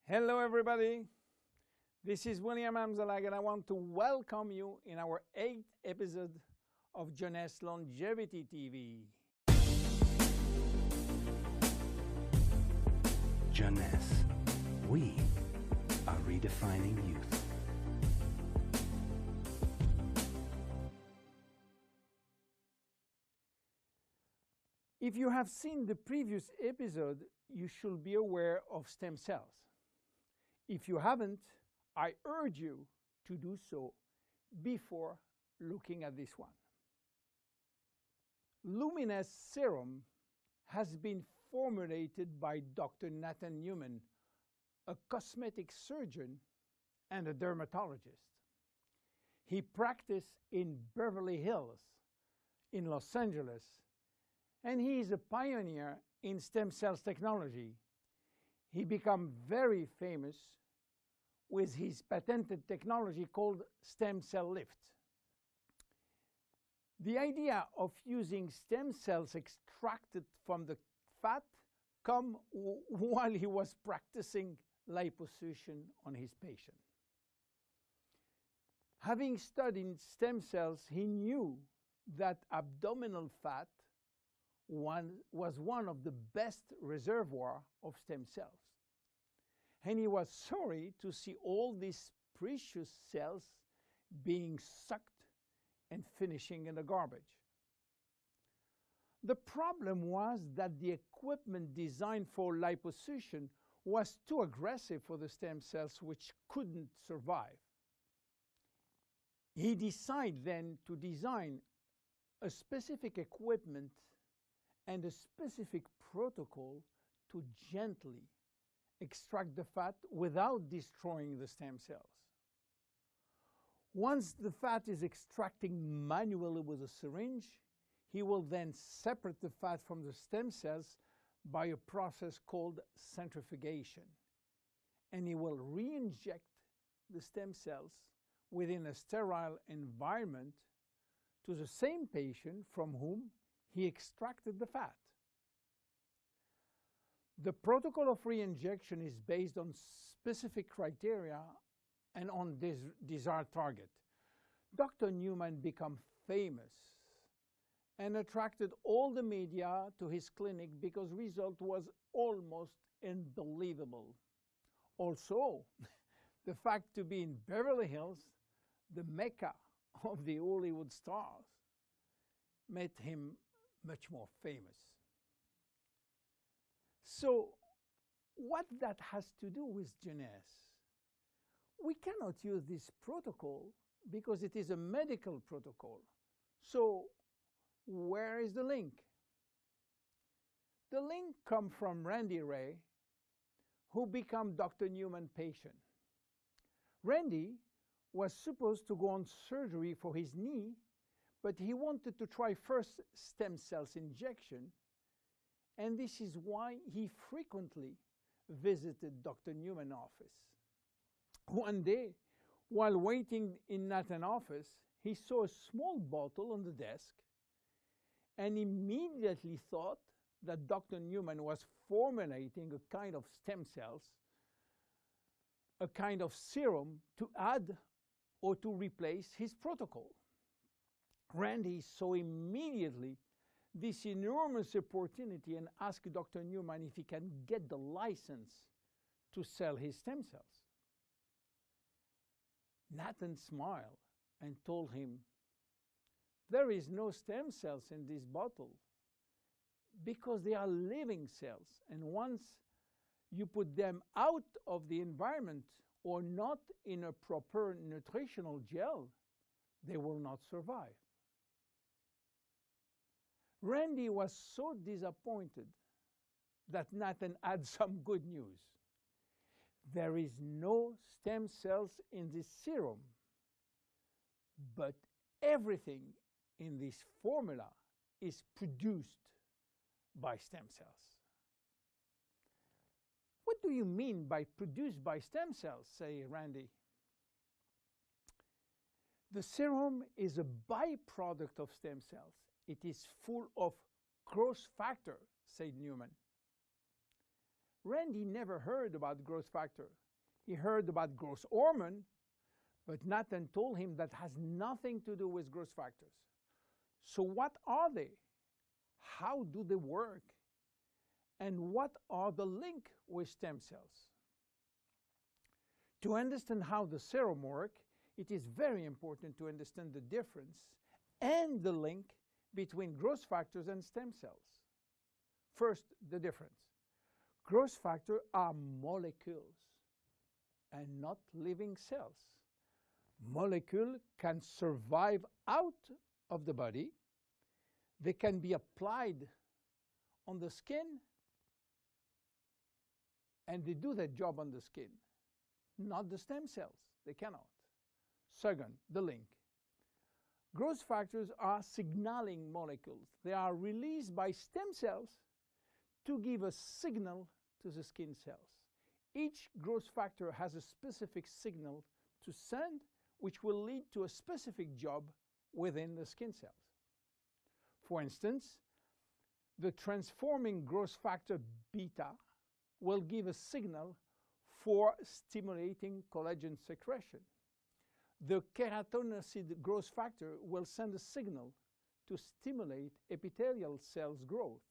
Hello everybody, this is William Amzalag and I want to welcome you in our 8th episode of Jeunesse Longevity TV. Jeunesse, we are redefining youth. If you have seen the previous episode, you should be aware of stem cells. If you haven't, I urge you to do so before looking at this one. Luminesce serum has been formulated by Dr. Nathan Newman, a cosmetic surgeon and a dermatologist. He practiced in Beverly Hills, in Los Angeles, and he is a pioneer in stem cells technology. He became very famous with his patented technology called stem cell lift. The idea of using stem cells extracted from the fat came while he was practicing liposuction on his patient. Having studied stem cells, he knew that abdominal fat was one of the best reservoirs of stem cells. And he was sorry to see all these precious cells being sucked and finishing in the garbage. The problem was that the equipment designed for liposuction was too aggressive for the stem cells, which couldn't survive. He decided then to design a specific equipment and a specific protocol to gently extract the fat without destroying the stem cells. Once the fat is extracting manually with a syringe, he will then separate the fat from the stem cells by a process called centrifugation. And he will re-inject the stem cells within a sterile environment to the same patient from whom he extracted the fat. The protocol of re-injection is based on specific criteria and on this desired target. Dr. Newman became famous and attracted all the media to his clinic because the result was almost unbelievable. Also, the fact to be in Beverly Hills, the mecca of the Hollywood stars, made him much more famous. So, what that has to do with Jeunesse? We cannot use this protocol because it is a medical protocol. So, where is the link? The link comes from Randy Ray, who became Dr. Newman's patient. Randy was supposed to go on surgery for his knee, but he wanted to try first stem cells injection, and this is why he frequently visited Dr. Newman's office. One day, while waiting in Nathan's office, he saw a small bottle on the desk and immediately thought that Dr. Newman was formulating a kind of stem cells, a kind of serum to add or to replace his protocol. Randy saw immediately this enormous opportunity and asked Dr. Newman if he can get the license to sell his stem cells. Nathan smiled and told him, "There is no stem cells in this bottle because they are living cells, and once you put them out of the environment or not in a proper nutritional gel, they will not survive." Randy was so disappointed that Nathan had some good news. There is no stem cells in this serum, but everything in this formula is produced by stem cells. What do you mean by produced by stem cells, say Randy? The serum is a byproduct of stem cells. It is full of growth factor, said Newman. Randy never heard about growth factor. He heard about growth hormone, but Nathan told him that has nothing to do with growth factors. So what are they? How do they work? And what are the link with stem cells? To understand how the serum works, it is very important to understand the difference and the link between growth factors and stem cells. First, the difference. Growth factors are molecules and not living cells. Molecules can survive out of the body. They can be applied on the skin, and they do their job on the skin. Not the stem cells. They cannot. Second, the link. Growth factors are signaling molecules. They are released by stem cells to give a signal to the skin cells. Each growth factor has a specific signal to send, which will lead to a specific job within the skin cells. For instance, the transforming growth factor beta will give a signal for stimulating collagen secretion. The keratinocyte growth factor will send a signal to stimulate epithelial cells growth.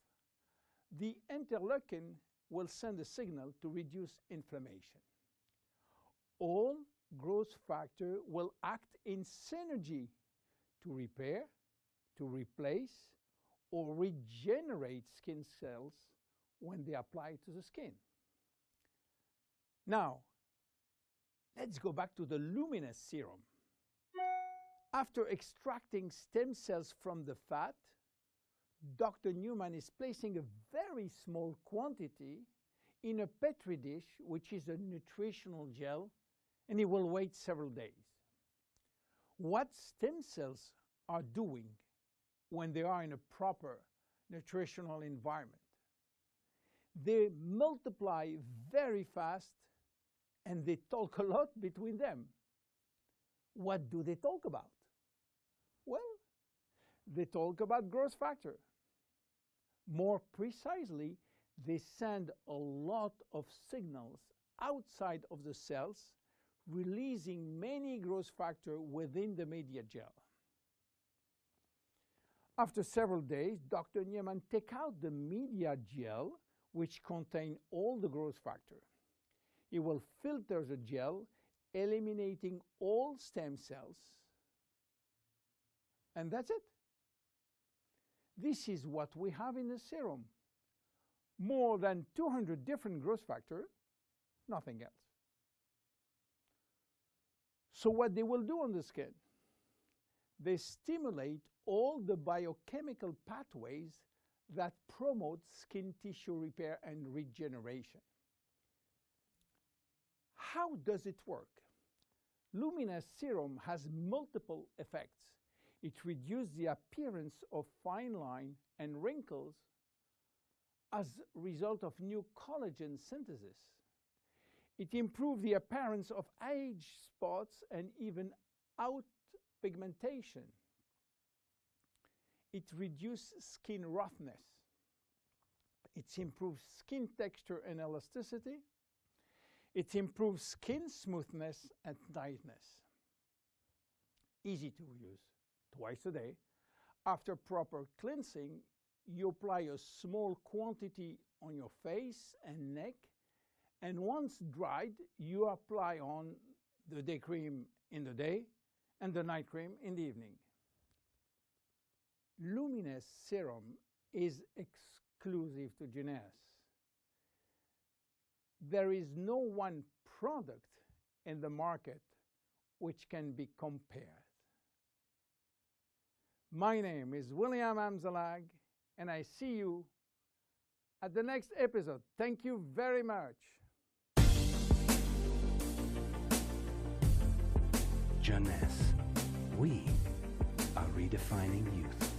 The interleukin will send a signal to reduce inflammation. All growth factors will act in synergy to repair, to replace, or regenerate skin cells when they apply to the skin. Now, let's go back to the luminesce serum. After extracting stem cells from the fat, Dr. Newman is placing a very small quantity in a Petri dish, which is a nutritional gel, and he will wait several days. What stem cells are doing when they are in a proper nutritional environment? They multiply very fast and they talk a lot between them. What do they talk about? Well, they talk about growth factor. More precisely, they send a lot of signals outside of the cells, releasing many growth factors within the media gel. After several days, Dr. Newman takes out the media gel, which contains all the growth factor. He will filter the gel, eliminating all stem cells, and that's it. This is what we have in the serum. More than 200 different growth factors, nothing else. So what they will do on the skin? They stimulate all the biochemical pathways that promote skin tissue repair and regeneration. How does it work? Luminesce serum has multiple effects. It reduces the appearance of fine lines and wrinkles as a result of new collagen synthesis. It improves the appearance of age spots and even out pigmentation. It reduces skin roughness. It improves skin texture and elasticity. It improves skin smoothness and tightness. Easy to use, twice a day. After proper cleansing, you apply a small quantity on your face and neck, and once dried, you apply on the day cream in the day and the night cream in the evening. Luminesce serum is exclusive to Jeunesse. There is no one product in the market which can be compared. My name is William Amzalag, and I see you at the next episode. Thank you very much. Jeunesse. We are redefining youth.